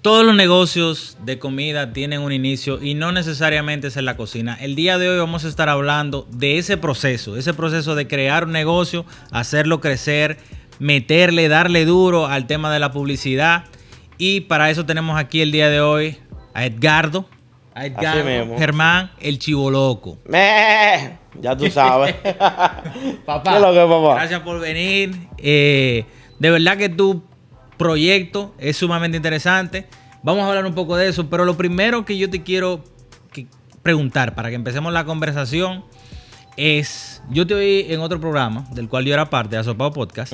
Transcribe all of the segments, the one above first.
Todos los negocios de comida tienen un inicio y no necesariamente es en la cocina. El día de hoy vamos a estar hablando de ese proceso de crear un negocio, hacerlo crecer, meterle, darle duro al tema de la publicidad. Y para eso tenemos aquí el día de hoy a Edgardo Germán, el Chivoloco. Ya tú sabes. Papá, ¿Qué es lo que, papá? Gracias por venir. De verdad que tu proyecto es sumamente interesante. Vamos a hablar un poco de eso, pero lo primero que yo te quiero preguntar para que empecemos la conversación es, yo te oí en otro programa del cual yo era parte, Asopado Podcast,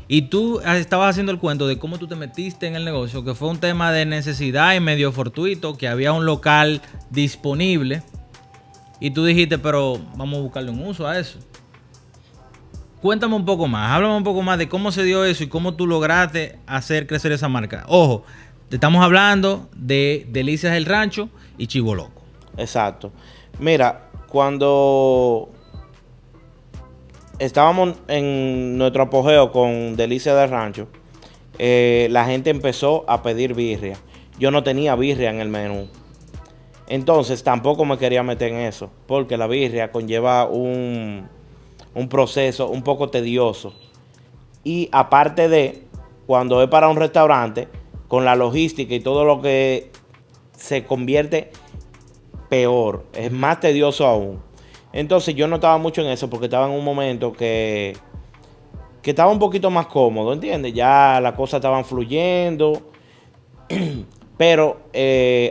y tú estabas haciendo el cuento de cómo tú te metiste en el negocio, que fue un tema de necesidad y medio fortuito, que había un local disponible y tú dijiste, pero vamos a buscarle un uso a eso. Cuéntame un poco más, háblame un poco más de cómo se dio eso y cómo tú lograste hacer crecer esa marca. Ojo, te estamos hablando de Delicias del Rancho y Chivoloco. Exacto. Mira, cuando estábamos en nuestro apogeo con Delicias del Rancho, la gente empezó a pedir birria. Yo no tenía birria en el menú. Entonces tampoco me quería meter en eso, porque la birria conlleva un proceso un poco tedioso. Y aparte de, cuando es para un restaurante, con la logística y todo lo que se convierte peor, es más tedioso aún. Entonces yo no estaba mucho en eso porque estaba en un momento que estaba un poquito más cómodo, ¿entiendes? Ya las cosas estaban fluyendo. Pero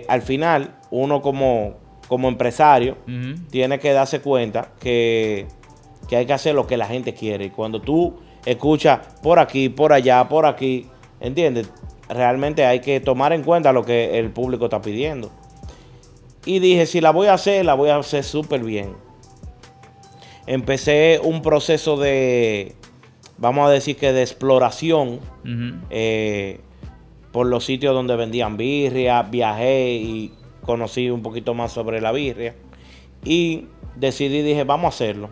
al final, uno como empresario tiene que darse cuenta que hay que hacer lo que la gente quiere. Y cuando tú escuchas por aquí, por allá, por aquí, ¿entiendes? Realmente hay que tomar en cuenta lo que el público está pidiendo. Y dije, si la voy a hacer súper bien. Empecé un proceso de, vamos a decir que de exploración por los sitios donde vendían birria. Viajé y conocí un poquito más sobre la birria. Y dije, vamos a hacerlo.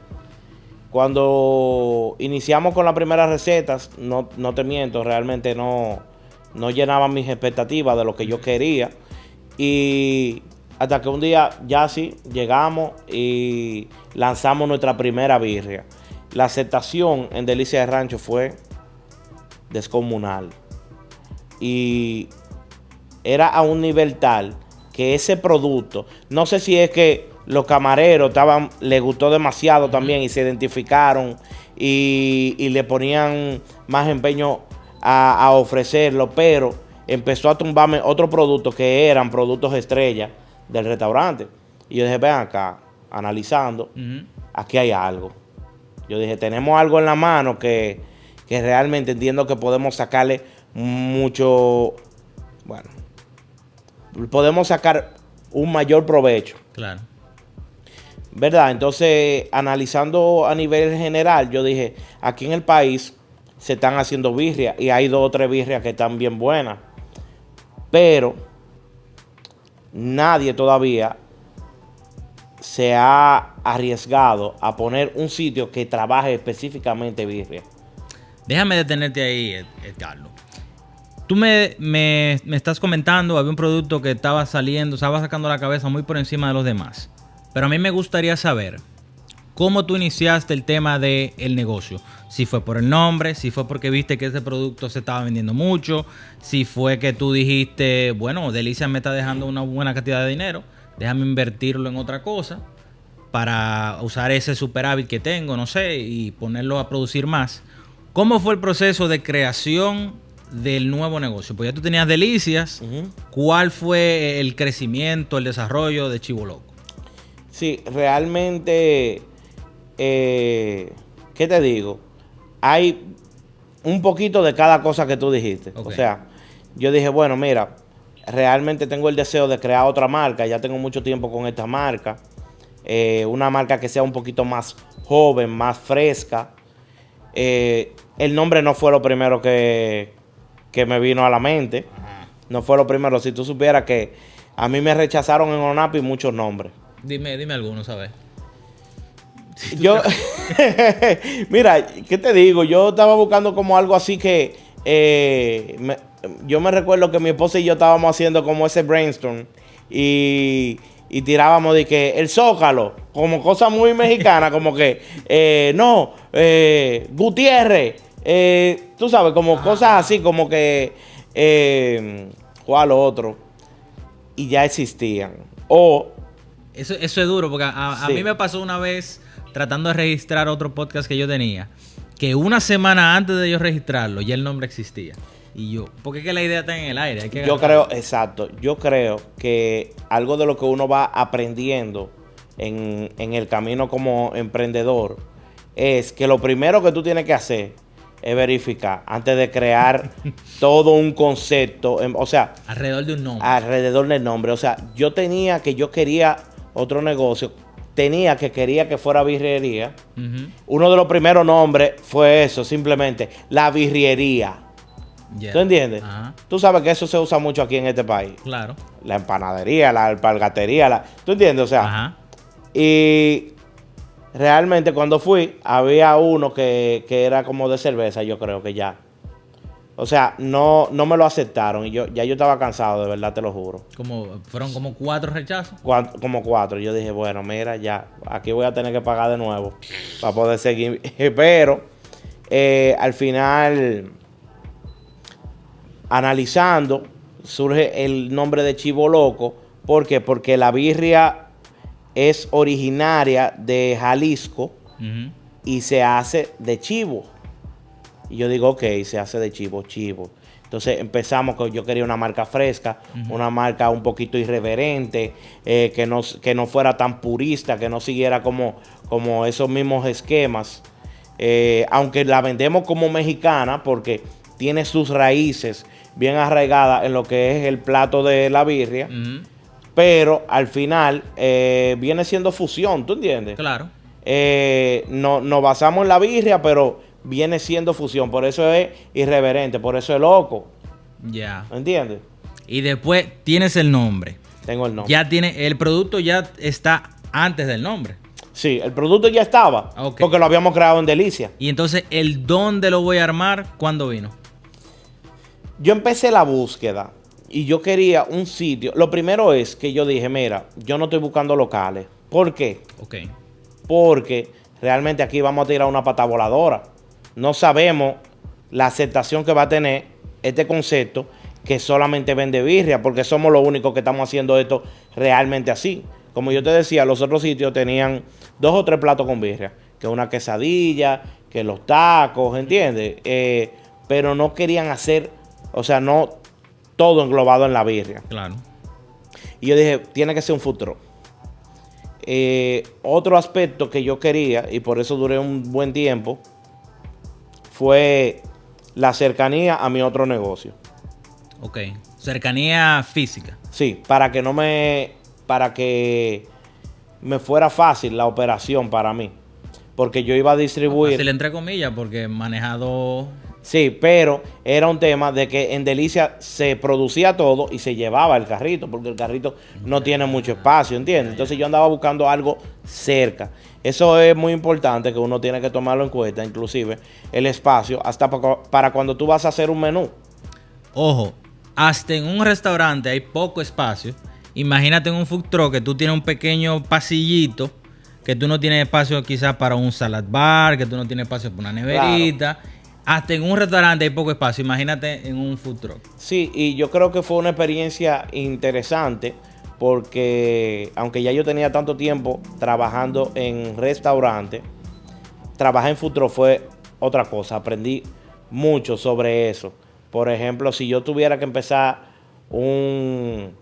Cuando iniciamos con las primeras recetas, no te miento, realmente no llenaban mis expectativas de lo que yo quería. Y hasta que un día ya sí llegamos y lanzamos nuestra primera birria. La aceptación en Delicias del Rancho fue descomunal. Y era a un nivel tal que ese producto, no sé si es que los camareros les gustó demasiado también y se identificaron y le ponían más empeño a ofrecerlo, pero empezó a tumbarme otros productos que eran productos estrella del restaurante. Y yo dije, ven acá, analizando, aquí hay algo. Yo dije, tenemos algo en la mano que realmente entiendo que podemos sacarle mucho, bueno, podemos sacar un mayor provecho. Claro. ¿Verdad? Entonces, analizando a nivel general, yo dije, aquí en el país se están haciendo birrias y hay 2 o 3 birrias que están bien buenas. Pero nadie todavía se ha arriesgado a poner un sitio que trabaje específicamente birria. Déjame detenerte ahí, Edgardo. Tú me estás comentando, había un producto que estaba sacando la cabeza muy por encima de los demás. Pero a mí me gustaría saber cómo tú iniciaste el tema del negocio. Si fue por el nombre, si fue porque viste que ese producto se estaba vendiendo mucho, si fue que tú dijiste, bueno, Delicias me está dejando una buena cantidad de dinero, déjame invertirlo en otra cosa para usar ese superávit que tengo, no sé, y ponerlo a producir más. ¿Cómo fue el proceso de creación del nuevo negocio? Pues ya tú tenías Delicias. ¿Cuál fue el crecimiento, el desarrollo de Chivoloco? Sí, realmente, ¿qué te digo? Hay un poquito de cada cosa que tú dijiste. Okay. O sea, yo dije, bueno, mira, realmente tengo el deseo de crear otra marca. Ya tengo mucho tiempo con esta marca. Una marca que sea un poquito más joven, más fresca. El nombre no fue lo primero que me vino a la mente. No fue lo primero. Si tú supieras que a mí me rechazaron en ONAPI muchos nombres. Dime algunos, ¿sabes? Yo, mira, ¿qué te digo? Yo estaba buscando como algo así que yo me recuerdo que mi esposa y yo estábamos haciendo como ese brainstorm y tirábamos de que el Zócalo, como cosa muy mexicana, como que, Gutiérrez, tú sabes, como cosas así, como que, ¿cuál otro? Y ya existían. O, Eso es duro, porque a Sí. mí me pasó una vez tratando de registrar otro podcast que yo tenía, que una semana antes de yo registrarlo, ya el nombre existía. Y yo, porque es que la idea está en el aire. Hay que yo agarrarla. creo, exacto, yo creo que algo de lo que uno va aprendiendo en el camino como emprendedor es que lo primero que tú tienes que hacer es verificar antes de crear todo un concepto, o sea, Alrededor de un nombre. alrededor del nombre. O sea, yo quería otro negocio, quería que fuera birrería. Ujú. Uno de los primeros nombres fue eso, simplemente, la birrería. Ya. ¿Tú entiendes? Ajá. Tú sabes que eso se usa mucho aquí en este país. Claro. La empanadería, la alpargatería, ¿tú entiendes? O sea, Ajá. y realmente cuando fui, había uno que era como de cerveza, yo creo que ya. O sea, no me lo aceptaron y yo estaba cansado, de verdad te lo juro. Fueron como 4 rechazos. Como 4. Yo dije, bueno, mira, ya, aquí voy a tener que pagar de nuevo para poder seguir. Pero al final, analizando, surge el nombre de Chivo Loco. ¿Por qué? Porque la birria es originaria de Jalisco Ujú. y se hace de chivo. Y yo digo, ok, se hace de chivo. Entonces empezamos con, yo quería una marca fresca, una marca un poquito irreverente, que no fuera tan purista, que no siguiera como esos mismos esquemas. Aunque la vendemos como mexicana porque tiene sus raíces bien arraigadas en lo que es el plato de la birria, Ujú. pero al final viene siendo fusión, ¿tú entiendes? Claro. Nos basamos en la birria, pero viene siendo fusión. Por eso es irreverente, por eso es loco. Ya. ¿Entiendes? Y después tienes el nombre. Tengo el nombre. Ya tiene, el producto ya está antes del nombre. Sí, el producto ya estaba, Ok. porque lo habíamos creado en Delicia. Y entonces, el dónde lo voy a armar, ¿cuándo vino? Yo empecé la búsqueda y yo quería un sitio. Lo primero es que yo dije, mira, yo no estoy buscando locales. ¿Por qué? Ok. Porque realmente aquí vamos a tirar una pata voladora. No sabemos la aceptación que va a tener este concepto que solamente vende birria, porque somos los únicos que estamos haciendo esto realmente así. Como yo te decía, los otros sitios tenían 2 o 3 platos con birria, que una quesadilla, que los tacos, ¿entiendes? Pero no querían hacer, o sea, no todo englobado en la birria. Claro. Y yo dije, tiene que ser un food truck. Otro aspecto que yo quería, y por eso duré un buen tiempo, fue la cercanía a mi otro negocio. Ok. Cercanía física. Sí, para que me fuera fácil la operación para mí. Porque yo iba a distribuir. Fácil entre comillas, porque manejado. Sí, pero era un tema de que en Delicia se producía todo y se llevaba el carrito, porque el carrito no tiene mucho espacio, ¿entiendes? Entonces yo andaba buscando algo cerca. Eso es muy importante, que uno tiene que tomarlo en cuenta, inclusive el espacio, hasta para cuando tú vas a hacer un menú. Ojo, hasta en un restaurante hay poco espacio. Imagínate en un food truck que tú tienes un pequeño pasillito, que tú no tienes espacio quizás para un salad bar, que tú no tienes espacio para una neverita. Hasta en un restaurante hay poco espacio. Imagínate en un food truck. Sí, y yo creo que fue una experiencia interesante porque aunque ya yo tenía tanto tiempo trabajando en restaurante, trabajar en food truck fue otra cosa. Aprendí mucho sobre eso. Por ejemplo, si yo tuviera que empezar un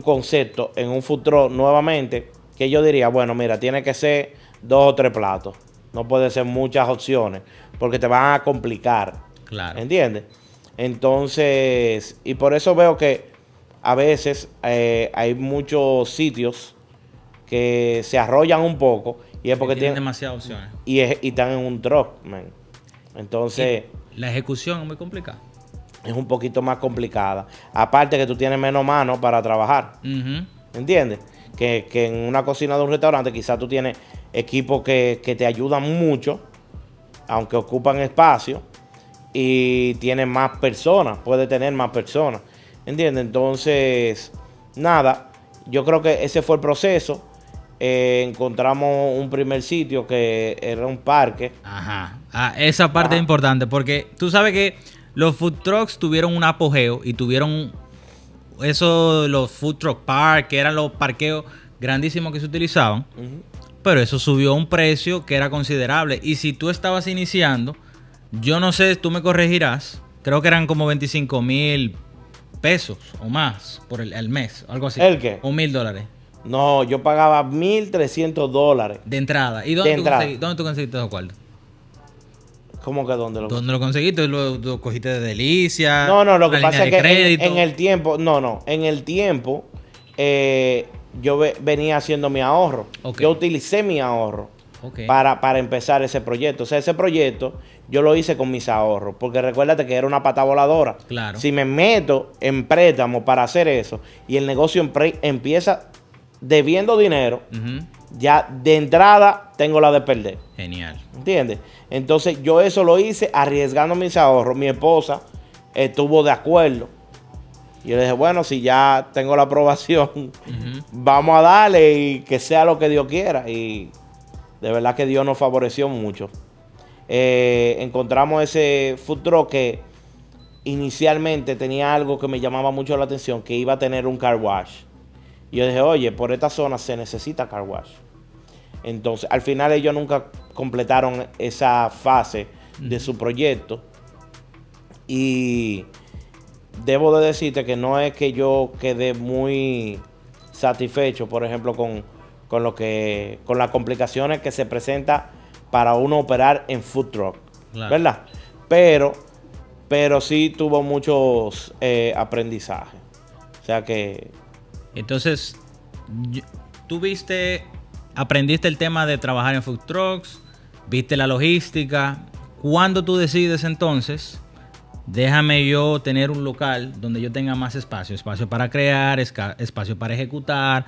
concepto en un food truck nuevamente, que yo diría, bueno, mira, tiene que ser 2 o 3 platos. No puede ser muchas opciones porque te van a complicar. Claro. ¿Entiendes? Entonces, y por eso veo que a veces hay muchos sitios que se arrollan un poco y es porque Tienen tienen demasiadas opciones. y están en un truck, man. Entonces, La ejecución es muy complicada. es un poquito más complicada. Aparte que tú tienes menos mano para trabajar. Ujú. ¿Entiendes? Que en una cocina de un restaurante quizás tú tienes equipos que te ayudan mucho, aunque ocupan espacio. y tiene más personas, puede tener más personas, ¿entiendes? Entonces, nada, yo creo que ese fue el proceso. Encontramos un primer sitio que era un parque. Ajá. Esa parte es importante porque tú sabes que los food trucks tuvieron un apogeo y tuvieron eso, los food truck park, que eran los parqueos grandísimos que se utilizaban. Pero eso subió a un precio que era considerable. Y si tú estabas iniciando, yo no sé, tú me corregirás, creo que eran como 25,000 pesos o más por el mes, algo así. ¿El qué? O $1,000. No, yo pagaba $1,300. De entrada. ¿Y De entrada. dónde tú conseguiste esos cuartos? ¿Cómo que dónde lo ¿Dónde lo conseguiste? ¿Lo cogiste de Delicia? No, lo que ¿Una pasa es línea de que crédito? en el tiempo, en el tiempo yo venía haciendo mi ahorro. Ok. Yo utilicé mi ahorro Ok. para empezar ese proyecto. O sea, ese proyecto yo lo hice con mis ahorros, porque recuérdate que era una pata voladora. Claro. Si me meto en préstamo para hacer eso y el negocio empieza debiendo dinero, Ujú. ya de entrada tengo la de perder. Genial. ¿Entiendes? Entonces yo eso lo hice arriesgando mis ahorros. Mi esposa estuvo de acuerdo. Y yo le dije, bueno, si ya tengo la aprobación, vamos a darle y que sea lo que Dios quiera. Y de verdad que Dios nos favoreció mucho. Encontramos ese food truck que inicialmente tenía algo que me llamaba mucho la atención, que iba a tener un car wash. Y yo dije, oye, por esta zona se necesita car wash. Entonces, al final ellos nunca completaron esa fase de su proyecto. Y debo de decirte que no es que yo quedé muy satisfecho, por ejemplo, con las complicaciones que se presenta para uno operar en food truck, Claro. ¿verdad? Pero sí tuvo muchos aprendizajes. O sea que Entonces, tú aprendiste el tema de trabajar en food trucks, viste la logística. ¿Cuándo tú decides entonces, déjame yo tener un local donde yo tenga más espacio? Espacio para crear, espacio para ejecutar,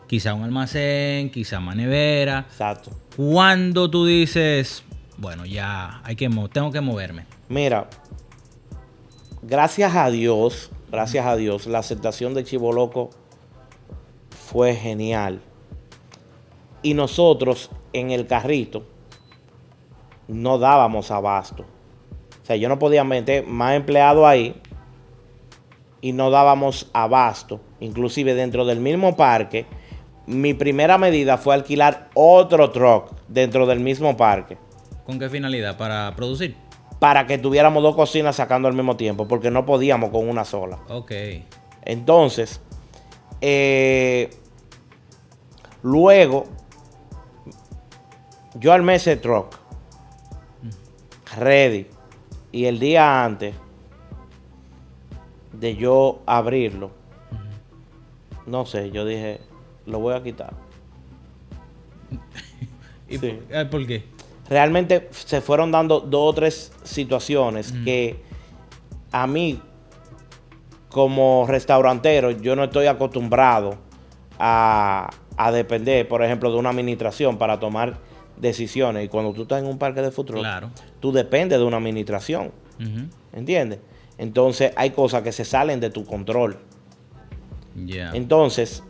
quizá un almacén, quizá una nevera. exacto. ¿Cuándo tú dices, bueno, ya tengo que moverme? Mira, gracias a Dios, la aceptación de Chivo Loco fue genial. Y nosotros en el carrito no dábamos abasto. O sea, yo no podía meter más empleados ahí y no dábamos abasto. Inclusive dentro del mismo parque, mi primera medida fue alquilar otro truck dentro del mismo parque, ¿Con qué finalidad? ¿Para producir? para que tuviéramos dos cocinas sacando al mismo tiempo, porque no podíamos con una sola. Ok. Entonces, luego, yo armé ese truck ready. Y el día antes de yo abrirlo, no sé, yo dije, lo voy a quitar. ¿Y Sí. por qué? Realmente se fueron dando dos o tres situaciones que a mí, como restaurantero, yo no estoy acostumbrado a depender, por ejemplo, de una administración para tomar decisiones. Y cuando tú estás en un parque de food truck, Claro. tú dependes de una administración. Ujú. ¿Entiendes? Entonces hay cosas que se salen de tu control. Ya. Entonces,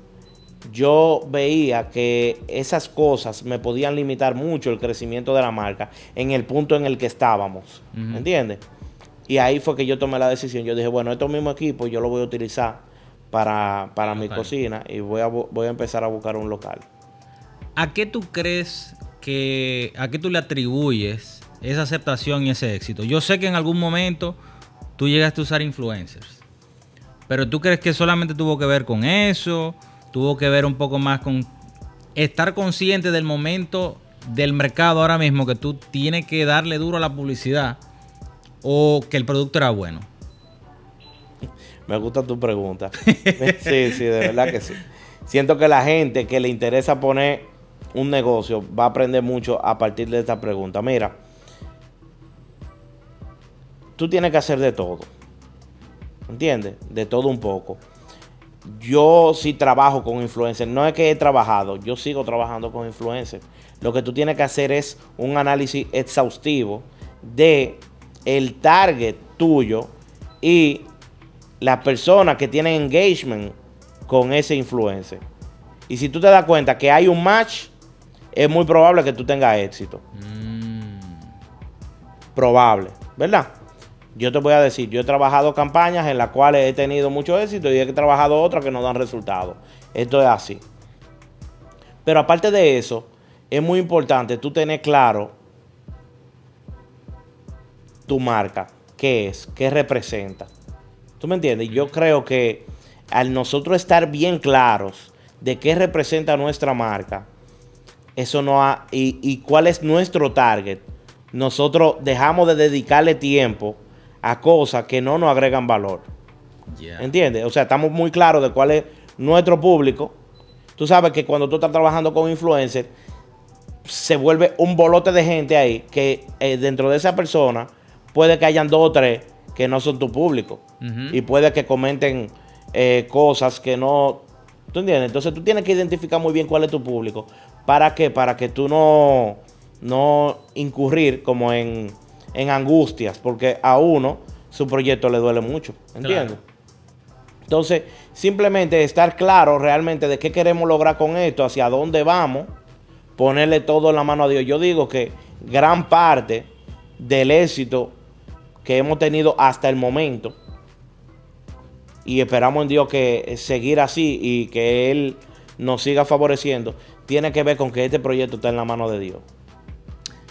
yo veía que esas cosas me podían limitar mucho el crecimiento de la marca en el punto en el que estábamos. Ujú. ¿Entiendes? Y ahí fue que yo tomé la decisión. Yo dije, bueno, estos mismos equipos yo los voy a utilizar para mi Local. cocina y voy a empezar a buscar un local. ¿A qué tú crees a qué tú le atribuyes esa aceptación y ese éxito? Yo sé que en algún momento tú llegaste a usar influencers, pero ¿tú crees que solamente tuvo que ver con eso? ¿Tuvo que ver un poco más con estar consciente del momento del mercado ahora mismo, que tú tienes que darle duro a la publicidad, o que el producto era bueno? Me gusta tu pregunta. Sí, de verdad que sí. Siento que la gente que le interesa poner un negocio va a aprender mucho a partir de esta pregunta. Mira, tú tienes que hacer de todo. ¿Entiendes? De todo un poco. Yo sí trabajo con influencers. No es que he trabajado, yo sigo trabajando con influencers. Lo que tú tienes que hacer es un análisis exhaustivo de el target tuyo y las personas que tienen engagement con ese influencer. Y si tú te das cuenta que hay un match, es muy probable que tú tengas éxito. Probable, ¿verdad? Yo te voy a decir, yo he trabajado campañas en las cuales he tenido mucho éxito y he trabajado otras que no dan resultados. Esto es así. Pero aparte de eso, es muy importante tú tener claro tu marca, qué es, qué representa. ¿Tú me entiendes? Yo creo que al nosotros estar bien claros de qué representa nuestra marca, eso no ha, y cuál es nuestro target, nosotros dejamos de dedicarle tiempo a cosas que no nos agregan valor. Yeah. ¿Entiendes? O sea, estamos muy claros de cuál es nuestro público. Tú sabes que cuando tú estás trabajando con influencers, se vuelve un bolote de gente ahí que dentro de esa persona puede que hayan 2 o 3 que no son tu público. Y puede que comenten cosas que no... ¿Tú entiendes? Entonces tú tienes que identificar muy bien cuál es tu público. ¿Para qué? Para que tú no incurrir como en angustias, porque a uno su proyecto le duele mucho, ¿entiendes? Claro. Entonces, simplemente estar claro realmente de qué queremos lograr con esto, hacia dónde vamos, ponerle todo en la mano a Dios. Yo digo que gran parte del éxito que hemos tenido hasta el momento, y esperamos en Dios que seguir así y que Él nos siga favoreciendo, tiene que ver con que este proyecto está en la mano de Dios.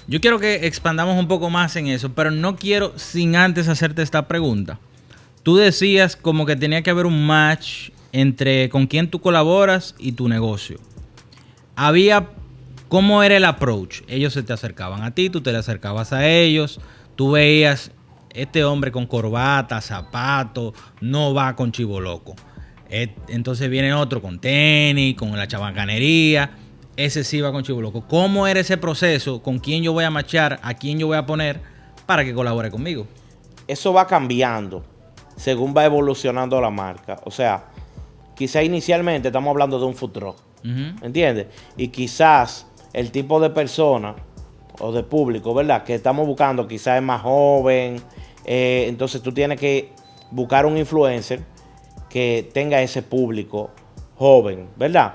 Yo quiero que expandamos un poco más en eso, pero no quiero sin antes hacerte esta pregunta. Tú decías como que tenía que haber un match entre con quién tú colaboras y tu negocio. ¿Cómo era el approach? Ellos se te acercaban a ti, tú te le acercabas a ellos, tú veías, este hombre con corbata, zapatos, no va con chivo loco. Entonces viene otro con tenis, con la chabacanería. Ese sí va con chivo loco. ¿Cómo era ese proceso? ¿Con quién yo voy a matchar? ¿A quién yo voy a poner para que colabore conmigo? Eso va cambiando según va evolucionando la marca. O sea, quizá inicialmente estamos hablando de un food truck. ¿Entiendes? Y quizás el tipo de persona o de público, ¿verdad?, que estamos buscando quizás es más joven. Entonces tú tienes que buscar un influencer que tenga ese público joven, ¿verdad?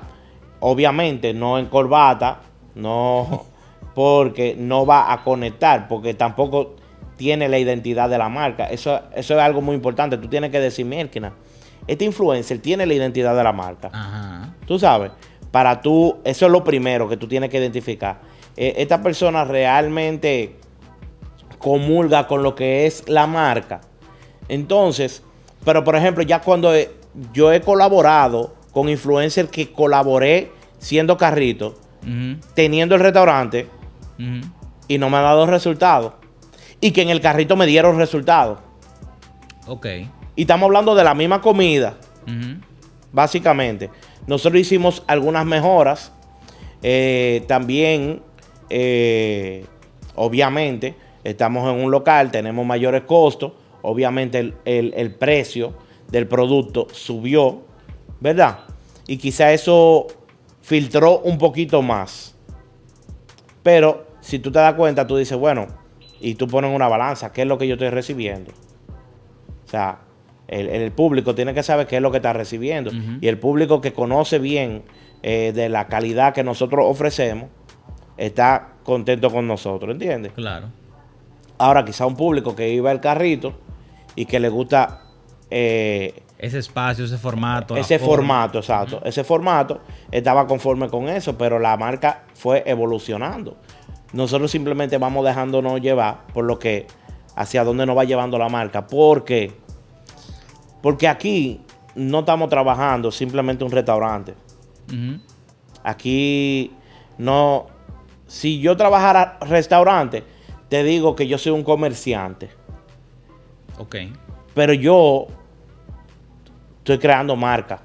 Obviamente no en corbata, no, porque no va a conectar, porque tampoco tiene la identidad de la marca. Eso es algo muy importante. Tú tienes que decir, Mierkina, este influencer tiene la identidad de la marca. Ajá. Tú sabes, para tú, eso es lo primero que tú tienes que identificar. Esta persona realmente comulga con lo que es la marca. Entonces, pero por ejemplo, ya cuando yo he colaborado con influencers que colaboré siendo carrito, teniendo el restaurante, y no me ha dado resultados. Y que en el carrito me dieron resultados. Ok. Y estamos hablando de la misma comida, básicamente. Nosotros hicimos algunas mejoras. También, obviamente, estamos en un local, tenemos mayores costos. Obviamente el precio del producto subió, ¿verdad? Y quizá eso filtró un poquito más. Pero si tú te das cuenta, tú dices, bueno, y tú pones una balanza, ¿qué es lo que yo estoy recibiendo? O sea, el público tiene que saber qué es lo que está recibiendo. Y el público que conoce bien de la calidad que nosotros ofrecemos, está contento con nosotros, ¿entiendes? Claro. Ahora, quizá un público que iba al carrito y que le gusta... ese espacio, ese formato. Ese formato, exacto. Ese formato estaba conforme con eso, pero la marca fue evolucionando. Nosotros simplemente vamos dejándonos llevar por lo que, hacia dónde nos va llevando la marca. ¿Por qué? Porque aquí no estamos trabajando simplemente un restaurante. Aquí no... Si yo trabajara restaurante, te digo que yo soy un comerciante. Ok. Pero yo estoy creando marca.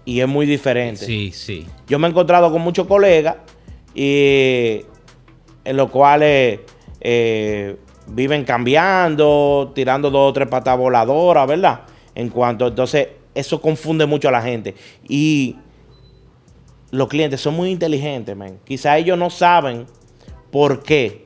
Y es muy diferente. Sí, sí. Yo me he encontrado con muchos colegas y en los cuales viven cambiando, tirando 2 o 3 patas voladoras, ¿verdad? Entonces, eso confunde mucho a la gente. Y los clientes son muy inteligentes, man. Quizá ellos no saben por qué,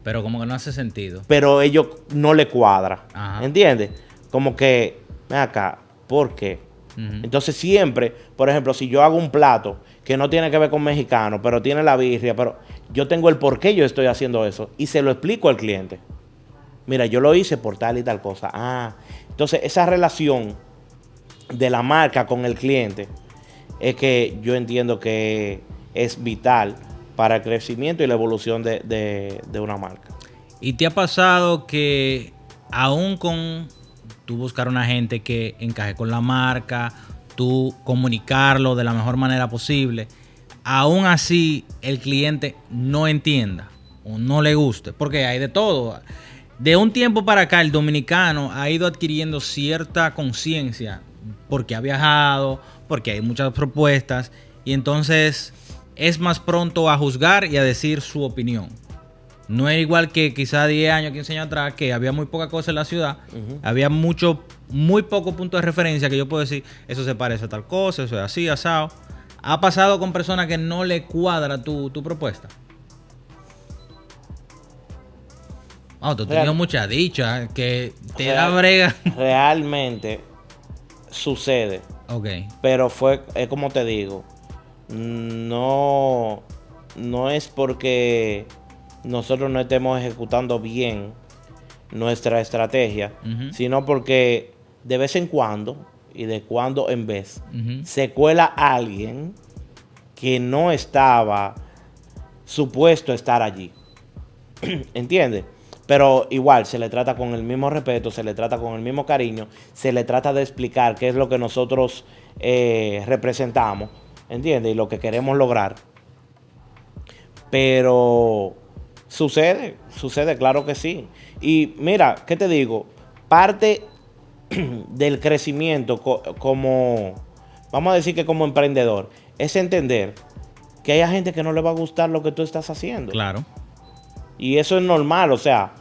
Pero como que no hace sentido. pero ellos no le cuadra. Ajá. ¿Entiendes? Como que, ven acá, ¿por qué? Ujú. Entonces siempre, por ejemplo, si yo hago un plato que no tiene que ver con mexicano, pero tiene la birria, pero yo tengo el por qué yo estoy haciendo eso y se lo explico al cliente. Mira, yo lo hice por tal y tal cosa. Entonces esa relación de la marca con el cliente es que yo entiendo que es vital para el crecimiento y la evolución de una marca. ¿Y te ha pasado que aún con tú buscar una gente que encaje con la marca, tú comunicarlo de la mejor manera posible, aún así el cliente no entienda o no le guste? Porque hay de todo. De un tiempo para acá el dominicano ha ido adquiriendo cierta conciencia porque ha viajado, porque hay muchas propuestas y entonces es más pronto a juzgar y a decir su opinión. No es igual que quizá 10 años, 15 años atrás, que había muy poca cosa en la ciudad. Había muy poco punto de referencia que yo puedo decir, eso se parece a tal cosa, eso es así, asado. ¿Ha pasado con personas que no le cuadra tu propuesta? Tú has tenido mucha dicha, que te da brega. Realmente sucede, Ok. pero es como te digo, no es porque nosotros no estemos ejecutando bien nuestra estrategia, Ujú. sino porque de vez en cuando y de cuando en vez Ujú. se cuela alguien que no estaba supuesto a estar allí. ¿Entiendes? Pero igual se le trata con el mismo respeto, se le trata con el mismo cariño, se le trata de explicar qué es lo que nosotros representamos, ¿entiendes? Y lo que queremos lograr. Pero sucede, claro que sí. Y mira, ¿qué te digo? Parte del crecimiento como, vamos a decir que como emprendedor, es entender que hay gente que no le va a gustar lo que tú estás haciendo. Claro. Y eso es normal, o sea,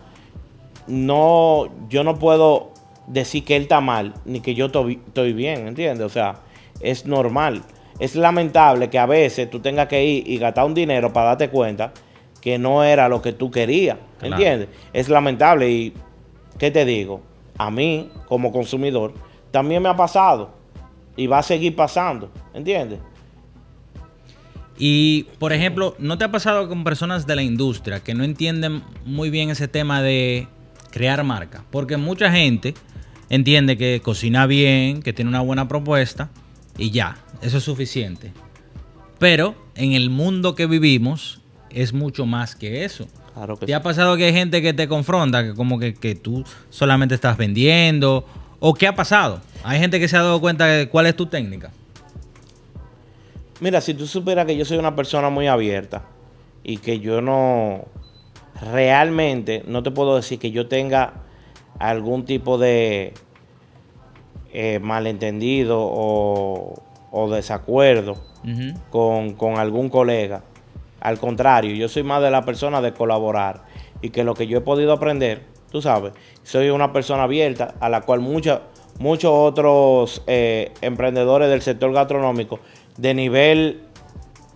yo no puedo decir que él está mal, ni que yo estoy bien, ¿entiendes? O sea, es normal. Es lamentable que a veces tú tengas que ir y gastar un dinero para darte cuenta que no era lo que tú querías, Claro. ¿entiendes? Es lamentable y, ¿qué te digo? A mí, como consumidor, también me ha pasado y va a seguir pasando, ¿entiendes? Y, por ejemplo, ¿no te ha pasado con personas de la industria que no entienden muy bien ese tema de crear marca? Porque mucha gente entiende que cocina bien, que tiene una buena propuesta y ya, eso es suficiente. Pero en el mundo que vivimos es mucho más que eso. Claro que ¿Te sí. ha pasado que hay gente que te confronta, que como que tú solamente estás vendiendo? ¿O qué ha pasado? Hay gente que se ha dado cuenta de cuál es tu técnica. Mira, si tú supieras que yo soy una persona muy abierta y que yo realmente no te puedo decir que yo tenga algún tipo de malentendido o desacuerdo con algún colega. Al contrario, yo soy más de la persona de colaborar y que lo que yo he podido aprender, tú sabes, soy una persona abierta a la cual muchos otros emprendedores del sector gastronómico de nivel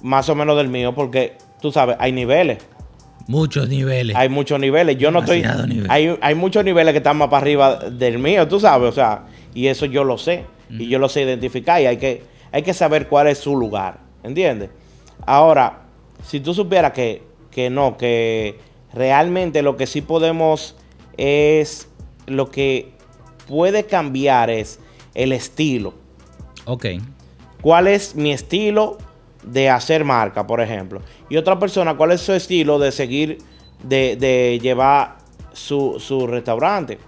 más o menos del mío, porque tú sabes, hay niveles. Muchos niveles. Hay muchos niveles. Yo no estoy. Nivel. Hay muchos niveles que están más para arriba del mío, tú sabes, o sea, y eso yo lo sé. Y yo lo sé identificar y hay que saber cuál es su lugar. ¿Entiendes? Ahora, si tú supieras que realmente lo que sí podemos es lo que puede cambiar es el estilo. Ok. ¿Cuál es mi estilo de hacer marca, por ejemplo? Y otra persona, ¿cuál es su estilo de seguir, de llevar su restaurante?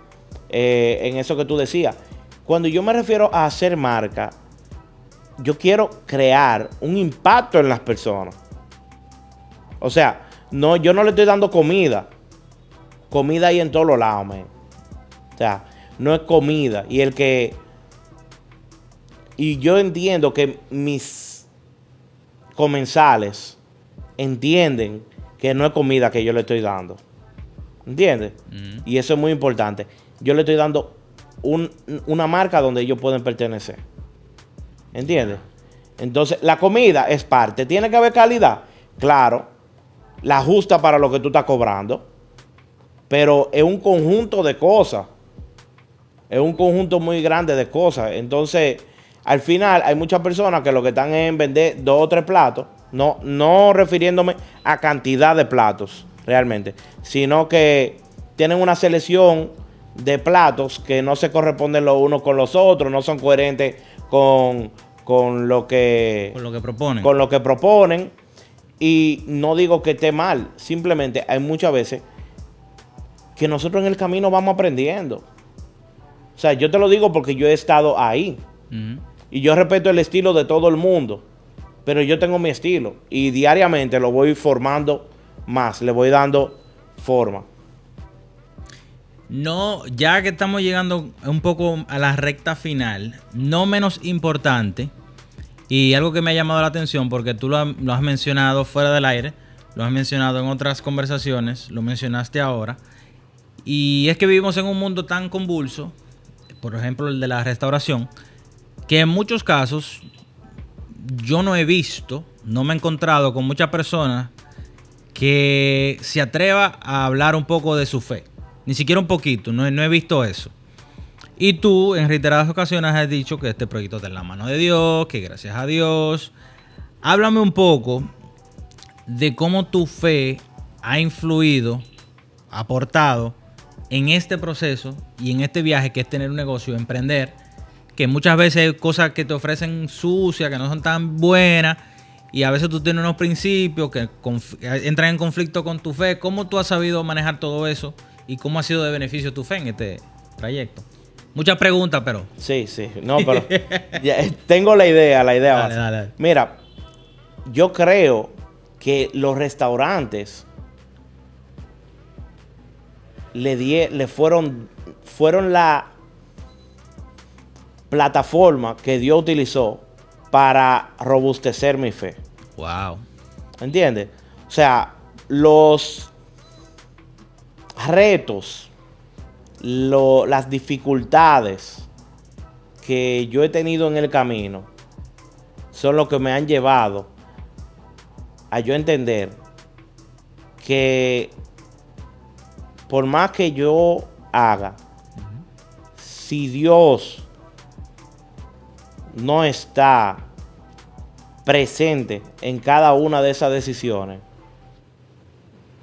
En eso que tú decías. Cuando yo me refiero a hacer marca, yo quiero crear un impacto en las personas. O sea, yo no le estoy dando comida. Comida hay en todos los lados, man. O sea, no es comida. Y yo entiendo que mis comensales entienden que no es comida que yo le estoy dando. ¿Entiendes? Y eso es muy importante. Yo le estoy dando una marca donde ellos pueden pertenecer. ¿Entiendes? Entonces, la comida es parte. ¿Tiene que haber calidad? Claro. La justa para lo que tú estás cobrando. pero es un conjunto de cosas. Es un conjunto muy grande de cosas. Entonces, al final, hay muchas personas que lo que están es en vender 2 o 3 platos. No refiriéndome a cantidad de platos, realmente. Sino que tienen una selección de platos que no se corresponden los unos con los otros. No son coherentes con lo que proponen. Con lo que proponen. Y no digo que esté mal. Simplemente hay muchas veces que nosotros en el camino vamos aprendiendo. O sea, yo te lo digo porque yo he estado ahí. Y yo respeto el estilo de todo el mundo. Pero yo tengo mi estilo. Y diariamente lo voy formando más. Le voy dando forma. No, ya que estamos llegando un poco a la recta final, no menos importante, y algo que me ha llamado la atención, porque tú lo has mencionado fuera del aire, lo has mencionado en otras conversaciones, lo mencionaste ahora, y es que vivimos en un mundo tan convulso, por ejemplo el de la restauración, que en muchos casos yo no he visto, no me he encontrado con muchas personas que se atreva a hablar un poco de su fe. Ni siquiera un poquito, no he visto eso. Y tú en reiteradas ocasiones has dicho que este proyecto está en la mano de Dios, que gracias a Dios. Háblame un poco de cómo tu fe ha influido, aportado en este proceso y en este viaje que es tener un negocio, emprender, que muchas veces hay cosas que te ofrecen sucias, que no son tan buenas, y a veces tú tienes unos principios que entran en conflicto con tu fe. ¿Cómo tú has sabido manejar todo eso y cómo ha sido de beneficio tu fe en este trayecto? Muchas preguntas, pero... Sí. No, pero ya, tengo la idea. Dale. Mira, yo creo que los restaurantes fueron la plataforma que Dios utilizó para robustecer mi fe. Wow. ¿Entiendes? O sea, los retos, las dificultades que yo he tenido en el camino son los que me han llevado a yo entender que por más que yo haga, si Dios no está presente en cada una de esas decisiones,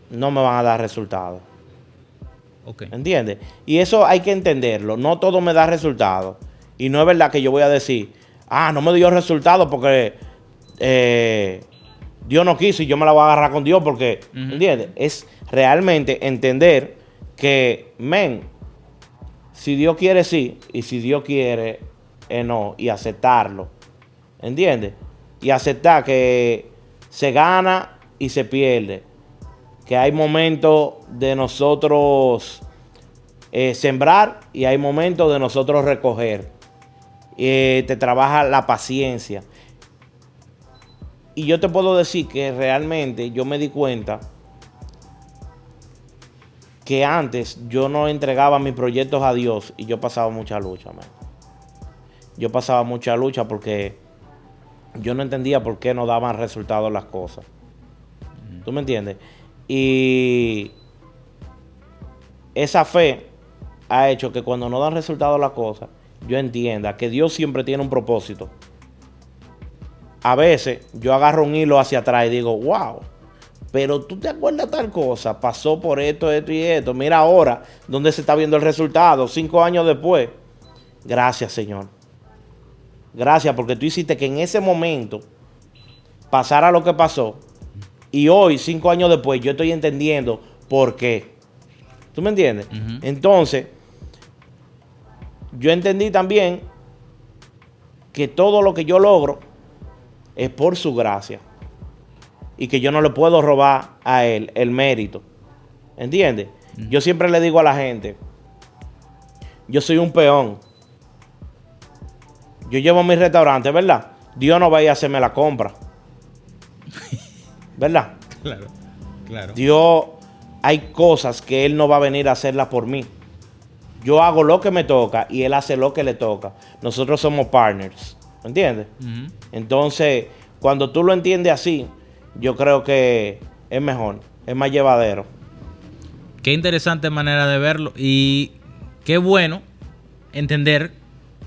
no me van a dar resultados. Okay. ¿Entiendes? Y eso hay que entenderlo. No todo me da resultados. Y no es verdad que yo voy a decir, no me dio resultados porque Dios no quiso y yo me la voy a agarrar con Dios porque, ¿entiendes? Es realmente entender que, si Dios quiere sí y si Dios quiere no, y aceptarlo. ¿Entiendes? Y aceptar que se gana y se pierde. Que hay momentos de nosotros sembrar y hay momentos de nosotros recoger. Te trabaja la paciencia. Y yo te puedo decir que realmente yo me di cuenta que antes yo no entregaba mis proyectos a Dios y yo pasaba mucha lucha, man. Yo pasaba mucha lucha porque yo no entendía por qué no daban resultados las cosas. ¿Tú me entiendes? Y esa fe ha hecho que cuando no dan resultados las cosas, yo entienda que Dios siempre tiene un propósito. A veces yo agarro un hilo hacia atrás y digo, wow, pero tú te acuerdas tal cosa, pasó por esto y esto. Mira ahora dónde se está viendo el resultado, 5 años después. Gracias, Señor. Gracias porque tú hiciste que en ese momento pasara lo que pasó. Y hoy, 5 años después, yo estoy entendiendo por qué. ¿Tú me entiendes? Entonces, yo entendí también que todo lo que yo logro es por su gracia. Y que yo no le puedo robar a él el mérito. ¿Entiendes? Yo siempre le digo a la gente, yo soy un peón. Yo llevo mi restaurante, ¿verdad? Dios no va a ir a hacerme la compra. ¿Verdad? Claro. Dios, hay cosas que Él no va a venir a hacerlas por mí. Yo hago lo que me toca y Él hace lo que le toca. Nosotros somos partners. ¿Entiendes? Entonces, cuando tú lo entiendes así, yo creo que es mejor, es más llevadero. Qué interesante manera de verlo y qué bueno entender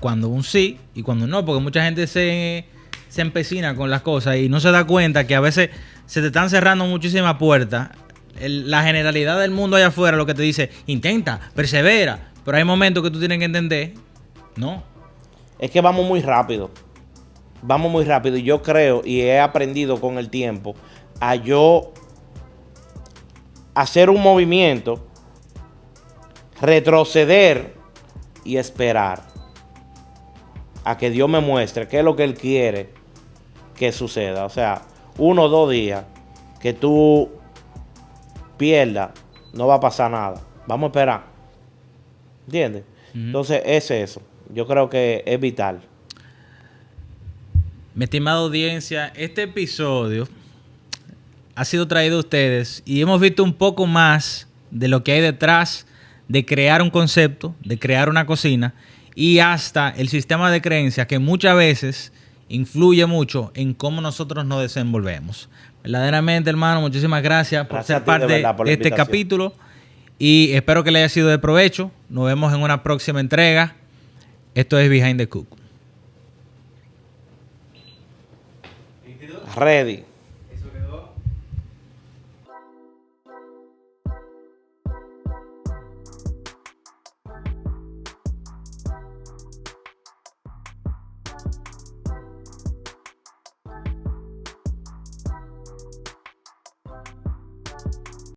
cuando un sí y cuando no, porque mucha gente se empecina con las cosas y no se da cuenta que a veces se te están cerrando muchísimas puertas. La generalidad del mundo allá afuera lo que te dice, intenta, persevera, pero hay momentos que tú tienes que entender, no. Es que vamos muy rápido. Vamos muy rápido y yo creo y he aprendido con el tiempo a yo hacer un movimiento, retroceder y esperar a que Dios me muestre qué es lo que Él quiere que suceda. O sea, 1 o 2 días que tú pierdas, no va a pasar nada. Vamos a esperar. ¿Entiendes? Entonces es eso. Yo creo que es vital. Mi estimada audiencia, este episodio ha sido traído a ustedes y hemos visto un poco más de lo que hay detrás de crear un concepto, de crear una cocina y hasta el sistema de creencias que muchas veces influye mucho en cómo nosotros nos desenvolvemos. Verdaderamente, hermano, muchísimas gracias por ser parte de este capítulo y espero que le haya sido de provecho. Nos vemos en una próxima entrega. Esto es Behind the Cook. Ready.